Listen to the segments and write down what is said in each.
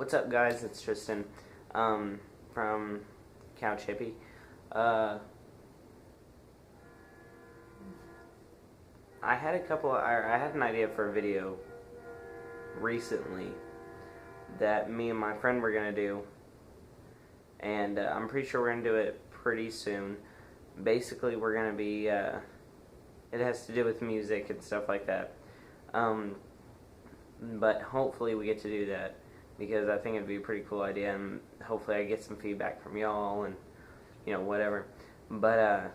What's up, guys? It's Tristan from Couch Hippie. I had an idea for a video recently that me and my friend were gonna do, and I'm pretty sure we're gonna do it pretty soon. Basically, we're gonna be. It has to do with music and stuff like that. But hopefully we get to do that because I think it'd be a pretty cool idea, and hopefully I get some feedback from y'all and whatever. But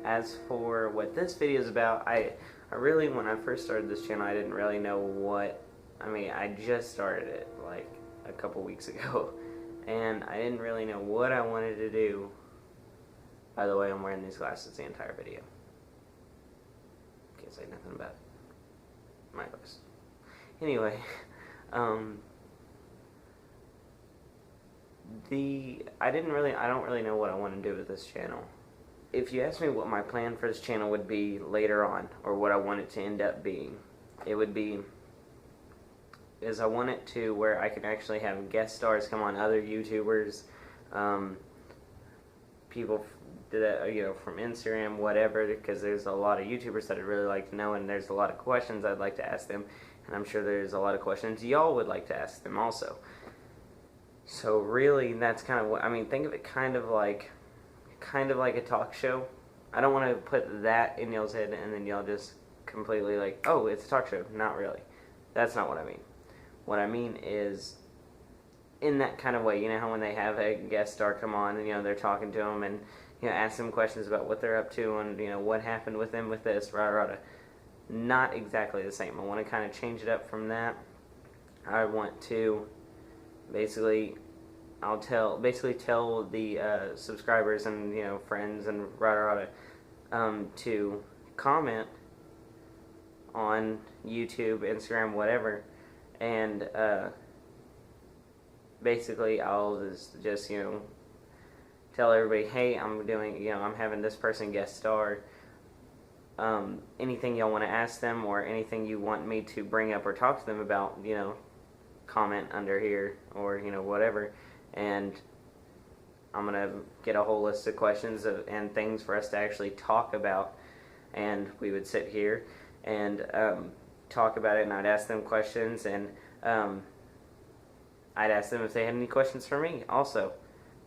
as for what this video is about, I really, when I first started this channel, I didn't really know what. I just started it like a couple weeks ago, and I didn't really know what I wanted to do. By the way, I'm wearing these glasses the entire video. Can't say nothing about my glasses. Anyway, I don't really know what I want to do with this channel. If you ask me what my plan for this channel would be later on, or what I want it to end up being, it would be I want it to where I can actually have guest stars come on, other YouTubers, people that from Instagram, whatever, because there's a lot of YouTubers that I'd really like to know, and there's a lot of questions I'd like to ask them, and I'm sure there's a lot of questions y'all would like to ask them also. So really, that's kind of what think of it kind of like a talk show. I don't want to put that in y'all's head and then y'all just completely like, oh, it's a talk show. Not really. That's not what I mean. What I mean is in that kind of way. You know how when they have a guest star come on and they're talking to them and ask them questions about what they're up to and what happened with them with this, rah. Not exactly the same. I want to kind of change it up from that. I want to basically tell the subscribers and friends and rah to comment on YouTube, Instagram, whatever, and basically I'll just tell everybody, hey, I'm having this person guest star. Anything y'all want to ask them or anything you want me to bring up or talk to them about, comment under here or whatever, and I'm gonna get a whole list of questions and things for us to actually talk about, and we would sit here and talk about it, and I'd ask them questions, and I'd ask them if they had any questions for me also,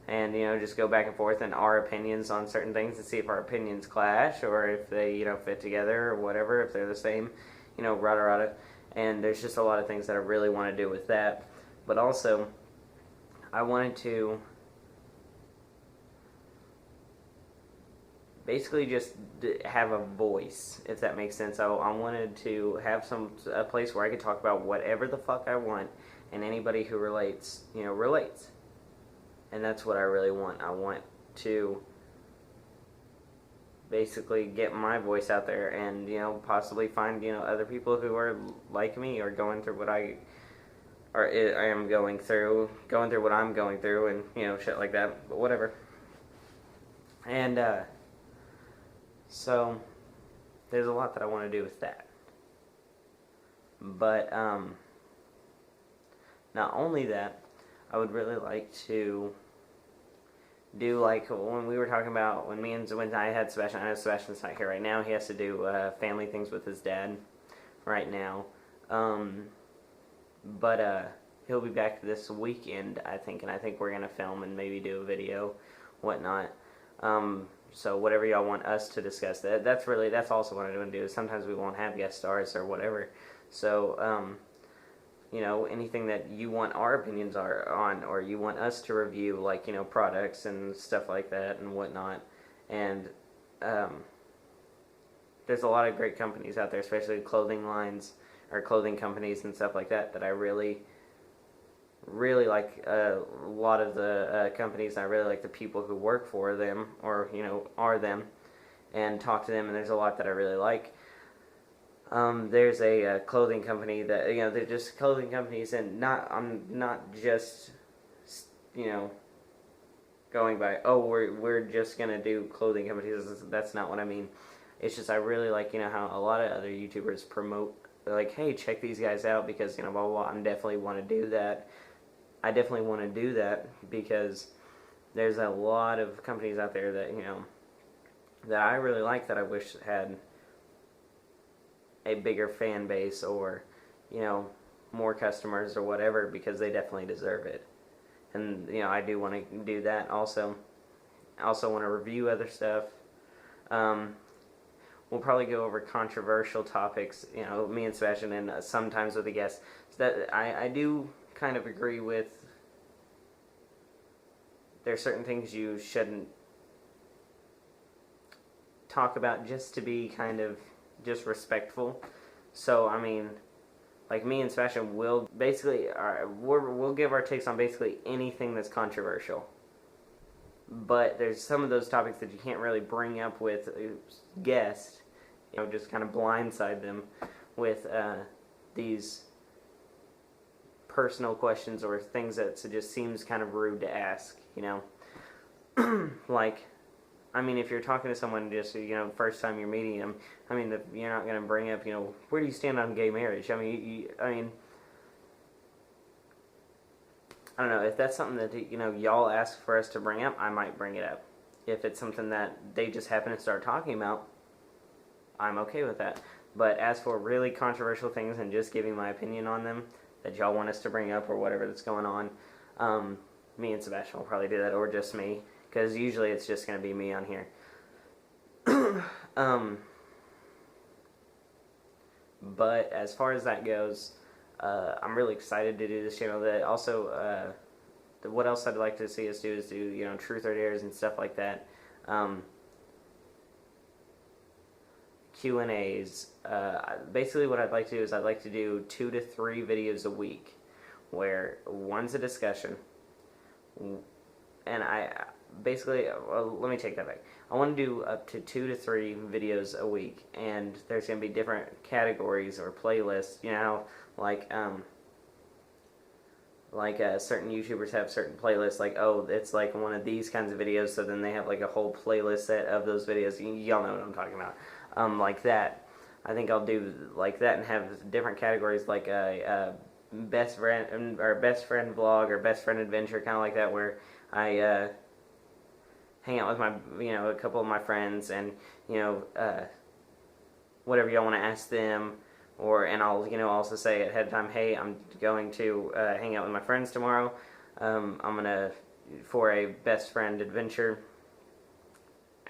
and just go back and forth and our opinions on certain things and see if our opinions clash or if they fit together or whatever, if they're the same, rada. And there's just a lot of things that I really want to do with that. But also, I wanted to basically just have a voice, if that makes sense. I wanted to have a place where I could talk about whatever the fuck I want, and anybody who relates, relates. And that's what I really want. I want to basically get my voice out there and possibly find other people who are like me or going through what I am going through what I'm going through, and shit like that, but whatever. And so there's a lot that I want to do with that, but not only that, I would really like to do like when we were talking about when I had Sebastian. I know Sebastian's not here right now. He has to do family things with his dad right now. But he'll be back this weekend, I think, and I think we're gonna film and maybe do a video, whatnot. So whatever y'all want us to discuss, that's also what I want to do. Sometimes we won't have guest stars or whatever. So anything that you want our opinions on, or you want us to review, like, products and stuff like that and whatnot. And there's a lot of great companies out there, especially clothing lines or clothing companies and stuff like that, that I really like. A lot of the companies, I really like the people who work for them or, are them, and talk to them, and there's a lot that I really like. There's a clothing company that, they're just clothing companies, and I'm not just, going by, oh, we're just gonna do clothing companies. That's not what I mean. It's just I really like, how a lot of other YouTubers promote like, hey, check these guys out because, you know, blah, blah, blah. I definitely want to do that. I definitely want to do that because there's a lot of companies out there that, you know, that I really like that I wish had a bigger fan base or, you know, more customers or whatever, because they definitely deserve it. And, you know, I do want to do that also. I also want to review other stuff. We'll probably go over controversial topics, you know, me and Sebastian, and sometimes with a guest. So that I do kind of agree with. There are certain things you shouldn't talk about just to be kind of just respectful. So, I mean, like me and Sebastian will basically, we'll give our takes on basically anything that's controversial. But there's some of those topics that you can't really bring up with a guest, you know, just kind of blindside them with these personal questions or things that just seems kind of rude to ask, you know. Like, I mean, if you're talking to someone just, you know, first time you're meeting them, I mean, you're not going to bring up, you know, where do you stand on gay marriage? I mean, I don't know, if that's something that, you know, y'all ask for us to bring up, I might bring it up. If it's something that they just happen to start talking about, I'm okay with that. But as for really controversial things and just giving my opinion on them that y'all want us to bring up or whatever that's going on, me and Sebastian will probably do that, or just me, because usually it's just going to be me on here. But as far as that goes, I'm really excited to do this channel. That also, what else I'd like to see us do is do, you know, truth or dares and stuff like that. Q&As. Basically what I'd like to do is I'd like to do 2 to 3 videos a week, where one's a discussion, and basically, well, let me take that back. I want to do up to 2 to 3 videos a week, and there's going to be different categories or playlists, you know, like certain YouTubers have certain playlists, like, oh, it's like one of these kinds of videos, so then they have like a whole playlist set of those videos. Y'all know what I'm talking about. Like that. I think I'll do like that and have different categories, like a best friend vlog or best friend adventure, kind of like that, where I hang out with my, you know, a couple of my friends, and, you know, whatever y'all want to ask them, and I'll, you know, also say ahead of time, hey, I'm going to hang out with my friends tomorrow. I'm gonna, for a best friend adventure,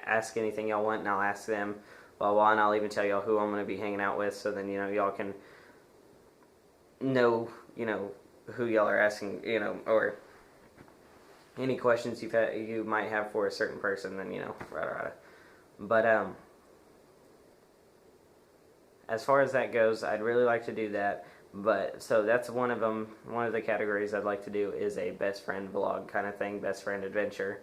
ask anything y'all want, and I'll ask them, blah blah, and I'll even tell y'all who I'm gonna be hanging out with, so then, you know, y'all can know, you know, who y'all are asking, you know, or any questions you might have for a certain person, then, you know, right. But as far as that goes, I'd really like to do that. But so that's one of them. One of the categories I'd like to do is a best friend vlog kind of thing, best friend adventure.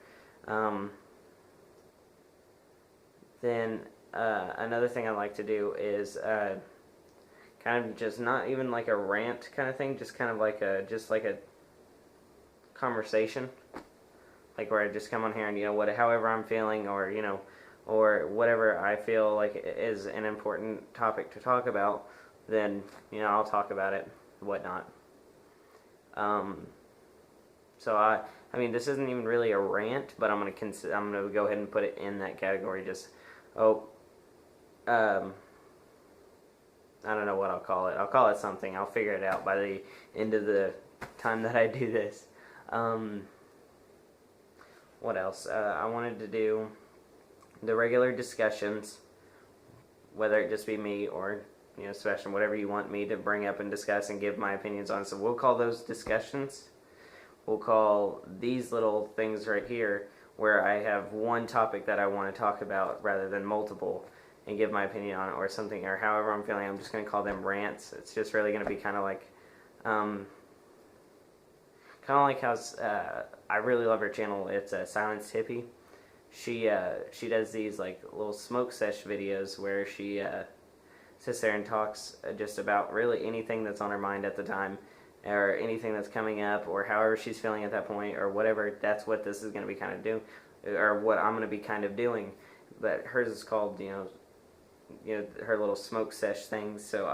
Then another thing I'd like to do is kind of just not even like a rant kind of thing, just kind of like a conversation, like where I just come on here and, you know, however I'm feeling, or, you know, or whatever I feel like is an important topic to talk about, then, you know, I'll talk about it, whatnot. So I mean, this isn't even really a rant, but I'm gonna go ahead and put it in that category. Just I don't know what I'll call it. I'll call it something. I'll figure it out by the end of the time that I do this. What else? I wanted to do the regular discussions, whether it just be me or, you know, Sebastian, whatever you want me to bring up and discuss and give my opinions on. So we'll call those discussions. We'll call these little things right here, where I have one topic that I want to talk about rather than multiple, and give my opinion on it, or something, or however I'm feeling. I'm just going to call them rants. It's just really going to be kind of like how I really love her channel. It's Silenced Hippie. She does these like little smoke sesh videos where she sits there and talks just about really anything that's on her mind at the time, or anything that's coming up, or however she's feeling at that point, or whatever. That's what this is going to be kind of doing, or what I'm going to be kind of doing. But hers is called, you know, her little smoke sesh things. So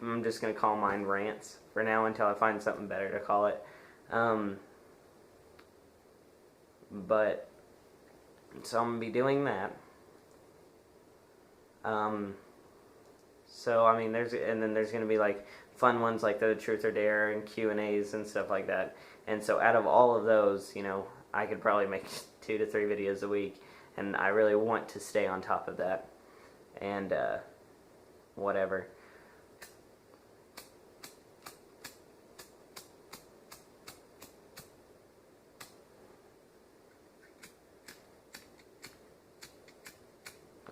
I'm just going to call mine rants for now until I find something better to call it. But so I'm going to be doing that. So I mean, then there's going to be like fun ones like the Truth or Dare and Q&As and stuff like that. And so out of all of those, I could probably make 2 to 3 videos a week, and I really want to stay on top of that. And whatever.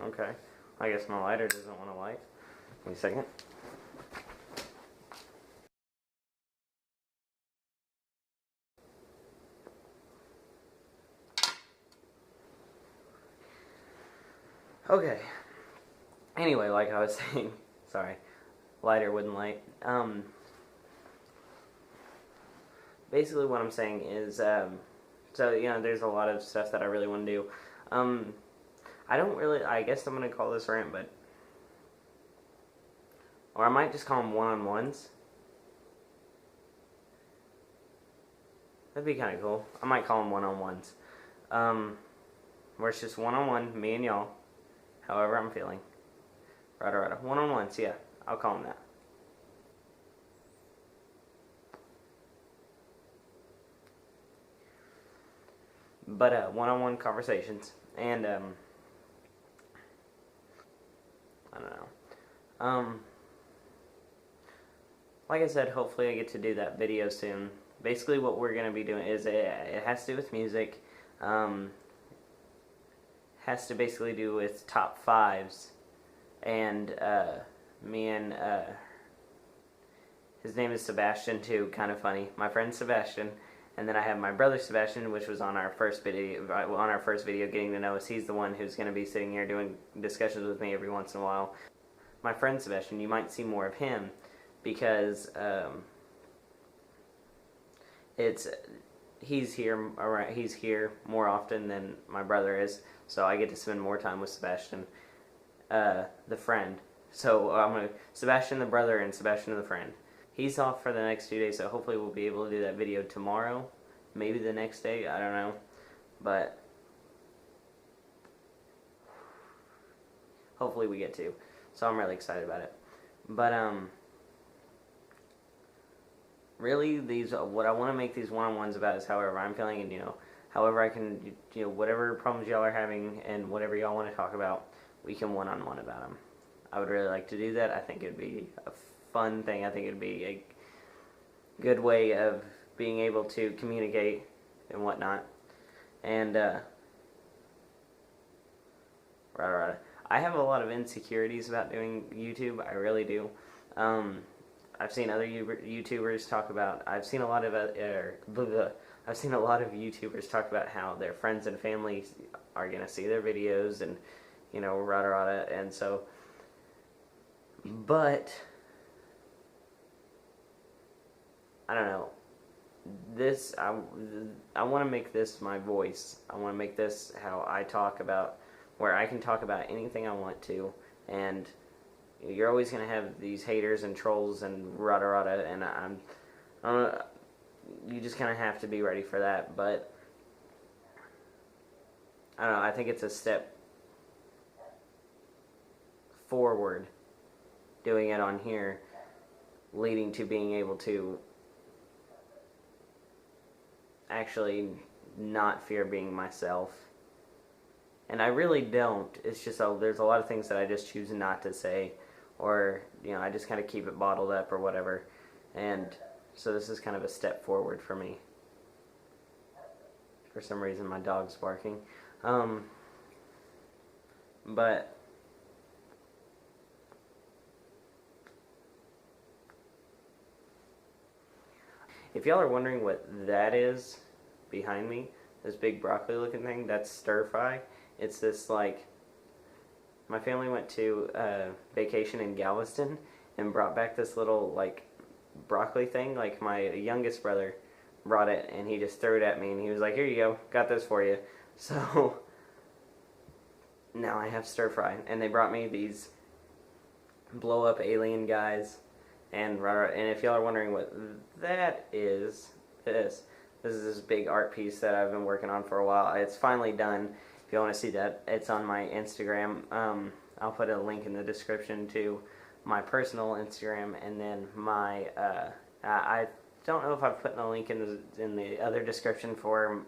Okay, I guess my lighter doesn't want to light. Wait a second. Okay. Anyway, like I was saying, sorry, lighter wouldn't light. Basically what I'm saying is, so, there's a lot of stuff that I really want to do. I guess I'm going to call this rant, or I might just call them one-on-ones. That'd be kind of cool. I might call them one-on-ones. Where it's just one-on-one, me and y'all, however I'm feeling. Right. One-on-ones, yeah. I'll call them that. But one-on-one conversations, and I don't know. Like I said, hopefully I get to do that video soon. Basically, what we're gonna be doing is it has to do with music. Has to basically do with top fives, and me and his name is Sebastian too. Kind of funny. My friend Sebastian. And then I have my brother Sebastian, which was on our first video, getting to know us. He's the one who's going to be sitting here doing discussions with me every once in a while. My friend Sebastian, you might see more of him because he's here more often than my brother is, so I get to spend more time with Sebastian, the friend. So Sebastian the brother and Sebastian the friend. He's off for the next 2 days, so hopefully we'll be able to do that video tomorrow. Maybe the next day, I don't know. But hopefully we get to. So I'm really excited about it. But really what I want to make these one-on-ones about is however I'm feeling, and however I can, whatever problems y'all are having and whatever y'all want to talk about, we can one-on-one about them. I would really like to do that. I think it'd be a fun thing. I think it'd be a good way of being able to communicate and whatnot. And right. I have a lot of insecurities about doing YouTube. I really do. I've seen other YouTubers talk about. I've seen a lot of YouTubers talk about how their friends and family are gonna see their videos, and rada, and so. But I don't know. I want to make this my voice. I want to make this how I talk about, where I can talk about anything I want to, and you're always going to have these haters and trolls and rada, and you just kind of have to be ready for that. But I don't know. I think it's a step forward doing it on here, leading to being able to actually not fear being myself. And I really don't. It's just there's a lot of things that I just choose not to say, or I just kind of keep it bottled up or whatever. And so this is kind of a step forward for me. For some reason my dog's barking. But if y'all are wondering what that is behind me, this big broccoli looking thing, that's stir fry. It's this, my family went to vacation in Galveston and brought back this little broccoli thing. My youngest brother brought it and he just threw it at me and he was like, "Here you go, got this for you." So now I have stir fry, and they brought me these blow up alien guys, And if y'all are wondering what that is, this is this big art piece that I've been working on for a while. It's finally done. If you want to see that, it's on my Instagram. I'll put a link in the description to my personal Instagram, and then my I don't know if I've put the link in the other description for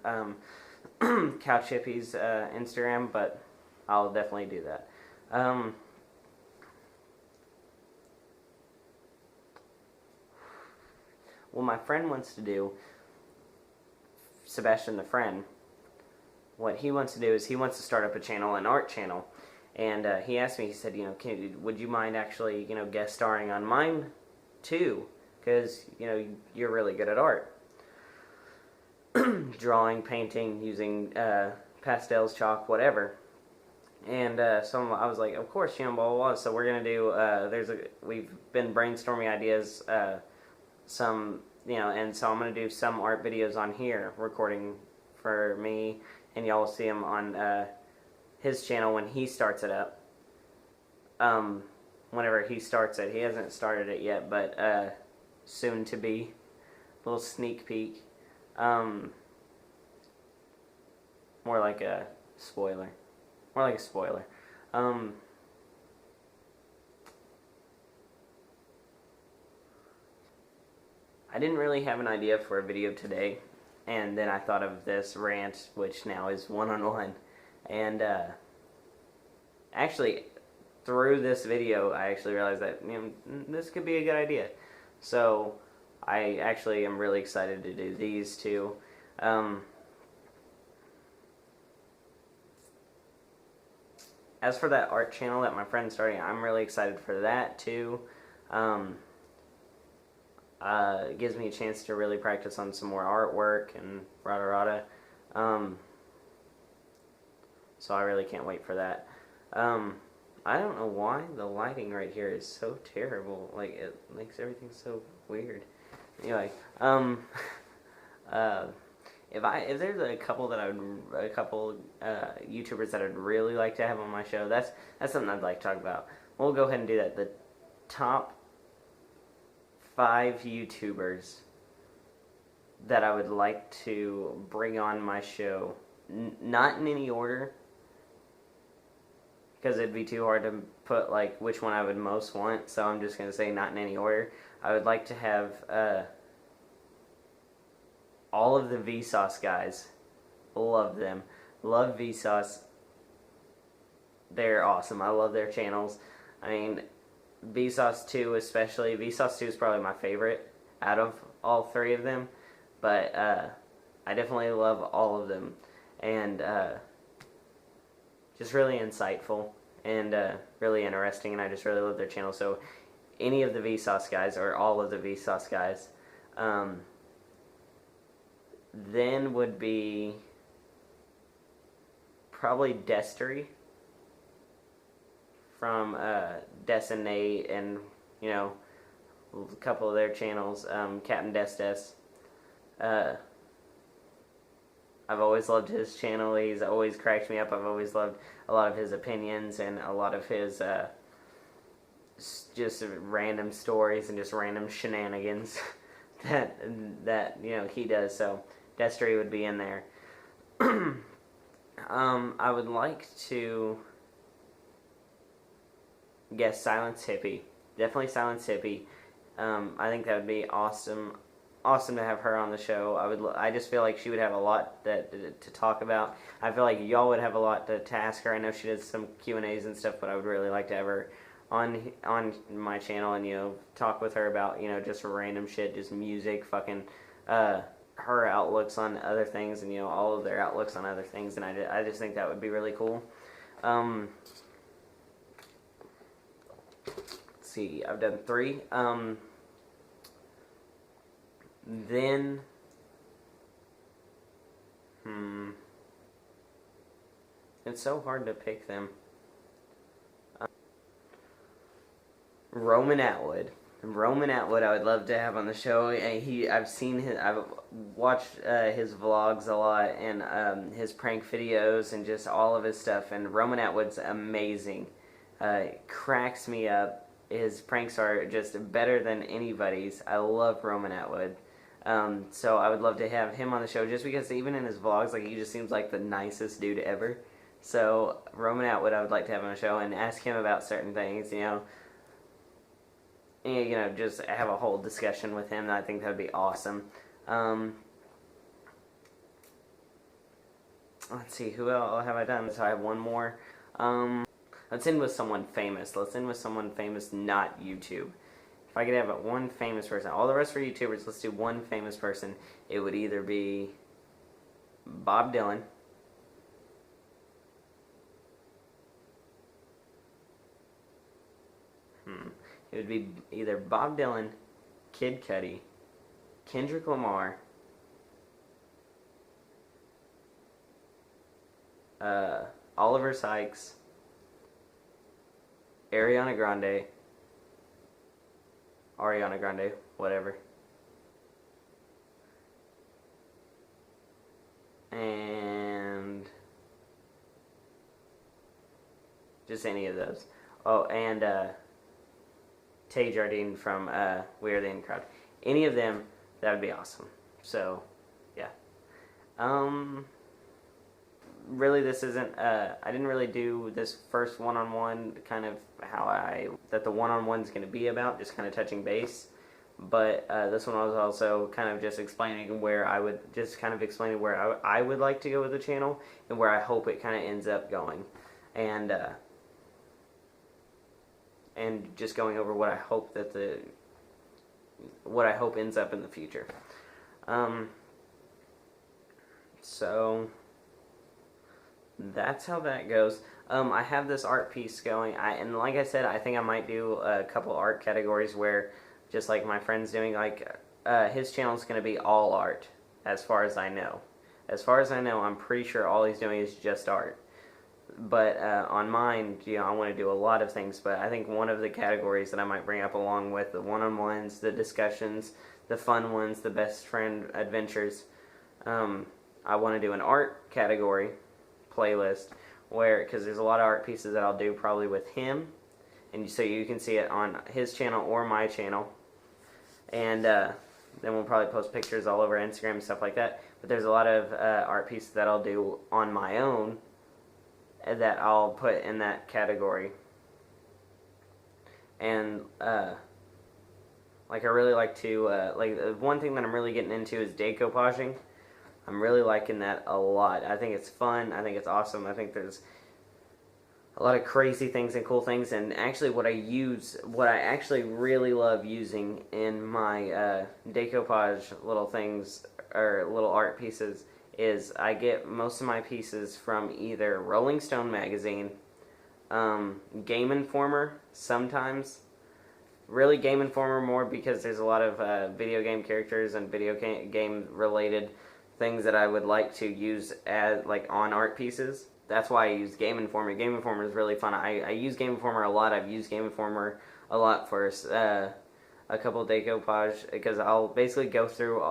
Couch Hippie's Instagram, but I'll definitely do that. What my friend wants to do, Sebastian the friend, what he wants to do is he wants to start up a channel, an art channel. And he asked me, he said, would you mind actually, guest starring on mine too? Because, you're really good at art. Drawing, painting, using pastels, chalk, whatever. And so I was like, of course, blah, blah, blah. So we're going to do, we've been brainstorming ideas, and so I'm going to do some art videos on here, recording for me, and y'all will see them on his channel when he starts it up. Whenever he starts it. He hasn't started it yet, but soon to be. Little sneak peek. More like a spoiler. More like a spoiler. I didn't really have an idea for a video today, and then I thought of this rant, which now is one-on-one. And actually, through this video, I actually realized that this could be a good idea. So I actually am really excited to do these two. As for that art channel that my friend's starting, I'm really excited for that too. It gives me a chance to really practice on some more artwork and rada. So I really can't wait for that. I don't know why the lighting right here is so terrible. Like, it makes everything so weird. Anyway, if there's a couple YouTubers that I'd really like to have on my show, that's something I'd like to talk about. We'll go ahead and do that. The top 5 YouTubers that I would like to bring on my show, not in any order, because it'd be too hard to put like which one I would most want, so I'm just going to say not in any order. I would like to have all of the Vsauce guys. Love them. Love Vsauce. They're awesome. I love their channels. I mean, Vsauce 2 especially. Vsauce 2 is probably my favorite out of all 3 of them, but I definitely love all of them. And just really insightful and really interesting, and I just really love their channel. So any of the Vsauce guys, or all of the Vsauce guys. Then would be probably Destery from Des and Nate, and a couple of their channels, Captain Des. I've always loved his channel. He's always cracked me up. I've always loved a lot of his opinions and a lot of his just random stories and just random shenanigans that he does. So Destery would be in there. I would like to guess Silence Hippie. Definitely Silence Hippie. I think that would be awesome. Awesome to have her on the show. I just feel like she would have a lot to talk about. I feel like y'all would have a lot to ask her. I know she does some Q&As and stuff, but I would really like to have her on my channel and talk with her about just random shit, just music, fucking her outlooks on other things, and all of their outlooks on other things, and I just think that would be really cool. Let's see, I've done 3. Then, it's so hard to pick them. Roman Atwood. Roman Atwood, I would love to have on the show. I've watched his vlogs a lot, and his prank videos, and just all of his stuff. And Roman Atwood's amazing. Cracks me up. his pranks are just better than anybody's. I love Roman Atwood. So I would love to have him on the show just because even in his vlogs, like, he just seems like the nicest dude ever. So Roman Atwood, I would like to have on the show and ask him about certain things, you know. And, you know, just have a whole discussion with him. I think that would be awesome. Let's see, who else have I done? So I have one more. Let's end with someone famous. Let's end with someone famous, not YouTube. If I could have one famous person, all the rest are YouTubers, let's do one famous person. It would either be Bob Dylan, it would be either Bob Dylan, Kid Cudi, Kendrick Lamar, Oliver Sykes, Ariana Grande, whatever. And just any of those. Oh, and Tay Jardine from We Are the In Crowd. Any of them, that would be awesome. So, yeah. Really, this isn't, I didn't really do this first one-on-one kind of that the one-on-one's going to be about, just kind of touching base. But this one was also kind of just explaining where I would like to go with the channel and where I hope it kind of ends up going. And just going over what I hope ends up in the future. So that's how that goes. I have this art piece going, and like I said, I think I might do a couple art categories where, just like my friend's doing, like, his channel's going to be all art, as far as I know. As far as I know, I'm pretty sure all he's doing is just art. But on mine, you know, I want to do a lot of things, but I think one of the categories that I might bring up along with the one-on-ones, the discussions, the fun ones, the best friend adventures, I want to do an art category playlist because there's a lot of art pieces that I'll do probably with him, and so you can see it on his channel or my channel, and then we'll probably post pictures all over Instagram and stuff like that. But there's a lot of art pieces that I'll do on my own that I'll put in that category. And like, I really like to one thing that I'm really getting into is decoupaging. I'm really liking that a lot. I think it's fun. I think it's awesome. I think there's a lot of crazy things and cool things. And actually what I actually really love using in my decoupage little things, or little art pieces, is I get most of my pieces from either Rolling Stone magazine, Game Informer sometimes. Really Game Informer more because there's a lot of video game characters and video game related things that I would like to use as, like, on art pieces. That's why I use Game Informer. Game Informer is really fun. I use Game Informer a lot. I've used Game Informer a lot for a couple decoupage, because I'll basically go through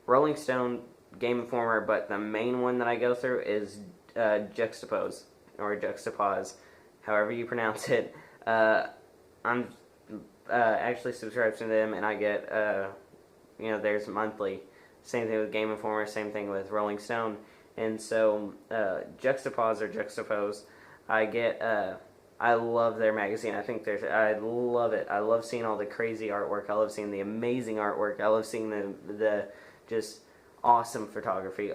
Rolling Stone, Game Informer, but the main one that I go through is Juxtapose, or Juxtapause, however you pronounce it. I'm actually subscribed to them, and I get, you know, there's monthly. Same thing with Game Informer, same thing with Rolling Stone. And so, Juxtapause or Juxtapose, I get, I love their magazine. I love it. I love seeing all the crazy artwork. I love seeing the amazing artwork. I love seeing the just awesome photography.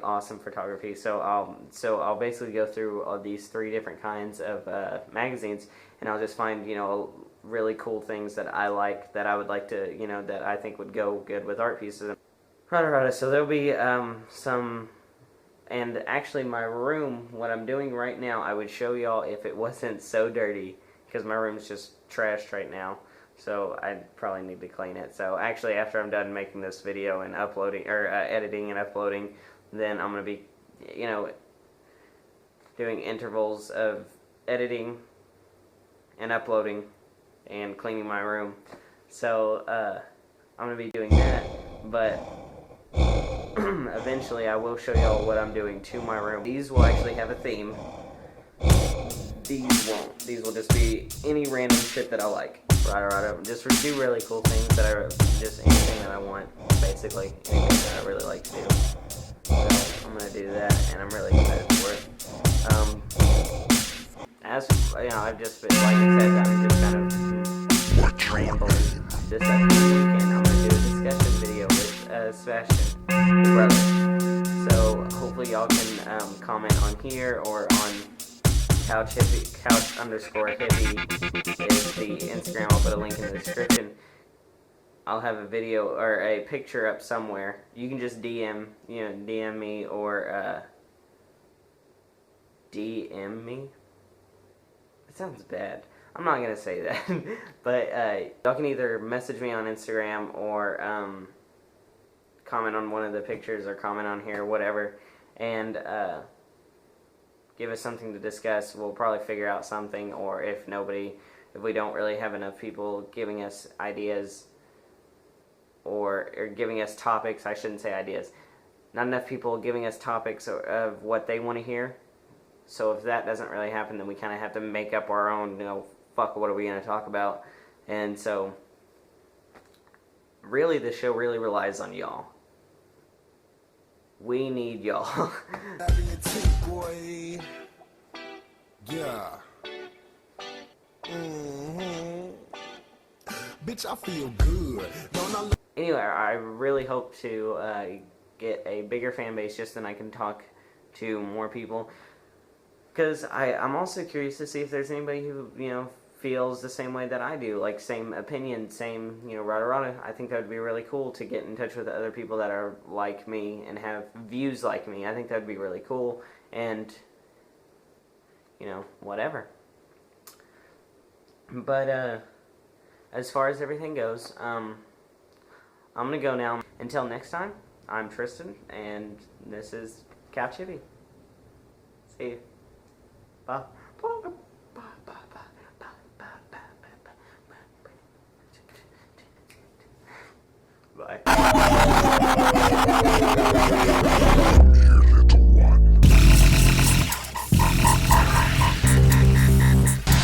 So I'll basically go through all these 3 different kinds of magazines, and I'll just find, you know, really cool things that I like, that I would like to, you know, that I think would go good with art pieces. Right, so there'll be some, and actually my room, what I'm doing right now, I would show y'all if it wasn't so dirty, because my room's just trashed right now, so I probably need to clean it. So actually, after I'm done making this video and uploading, or editing and uploading, then I'm going to be, you know, doing intervals of editing and uploading and cleaning my room. So I'm going to be doing that, but eventually I will show y'all what I'm doing to my room. These will actually have a theme. these won't. These will just be any random shit that I like. Right. Just do really cool things that just anything that I want, basically. Anything that I really like to do. So I'm going to do that, and I'm really excited for it. As, I've just been, like I said, I'm just kind of rambling. This upcoming weekend, I'm going to do a discussion video with Sebastian, the brother. So hopefully y'all can comment on here or on couch_hippie is the Instagram. I'll put a link in the description. I'll have a video or a picture up somewhere. You can just DM me or DM me. It sounds bad. I'm not gonna say that, but y'all can either message me on Instagram or comment on one of the pictures or comment on here, whatever, and give us something to discuss. We'll probably figure out something, or if we don't really have enough people giving us ideas or giving us topics, I shouldn't say ideas, not enough people giving us topics of what they want to hear. So if that doesn't really happen, then we kind of have to make up our own, fuck, what are we going to talk about? And so, really, the show really relies on y'all. We need y'all. Yeah. Bitch, I feel good. Anyway, I really hope to get a bigger fan base just then I can talk to more people. Because I'm also curious to see if there's anybody who, feels the same way that I do. Like, same opinion, same, rada. I think that would be really cool to get in touch with other people that are like me and have views like me. I think that would be really cool. And, whatever. But, as far as everything goes, I'm going to go now. Until next time, I'm Tristan, and this is Couch Hippie. See you. Bye. Bye.